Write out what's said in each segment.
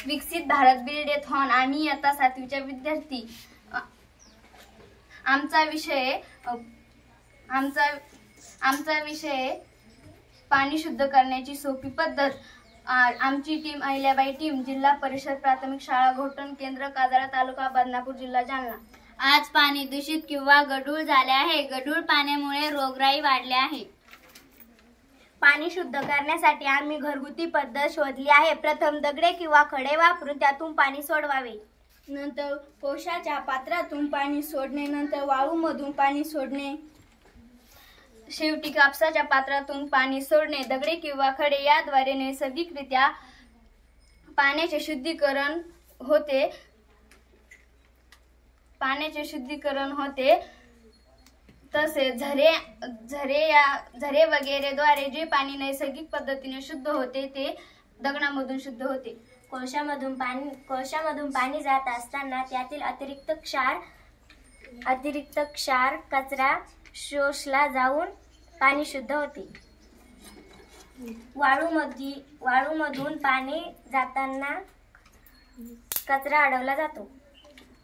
विकसित भारत बिल्डेथॉन। आम्ही इयत्ता 7वीच्या विद्यार्थी। आमचा विषय पाणी शुद्ध करण्याची सोपी पद्धत। आमची टीम अहिल्याबाई टीम, जिल्हा परिषद प्राथमिक शाळा घोटण केंद्र काजारा तालुका बदनापूर जिल्हा जालना। आज पाणी दूषित किंवा गढूळ झाले आहे। गढूळ पाण्यामुळे रोगराई वाढली आहे। पाणी शुद्ध करण्यासाठी आम्ही घरगुती पद्धत शोधली आहे। प्रथम दगडे किंवा खडे वापरून त्यातून पाणी सोडवावे। नंतर कोशाच्या पात्रातून पाणी सोडणे, नंतर वाळूमधून पाणी सोडणे, शेवटी कापसाच्या पात्रातून पाणी सोडणे। दगडे किंवा खडे याद्वारे नैसर्गिकरित्या पाण्याचे शुद्धीकरण होते। तसेच झरे वगैरेद्वारे जे पाणी नैसर्गिक पद्धतीने शुद्ध होते ते दगडामधून शुद्ध होते। कोळशामधून पाणी जात असताना त्यातील अतिरिक्त क्षार कचरा शोषला जाऊन पाणी शुद्ध होते। वाळूमधून पाणी जाताना कचरा अडवला जातो।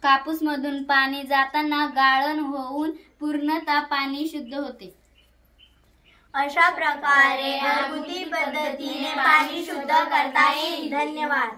कापूसमधून पाणी जाताना गाळण होऊन पूर्णतः पाणी शुद्ध होते। अशा प्रकारे घरगुती पद्धतीने पाणी शुद्ध करता येईल। धन्यवाद।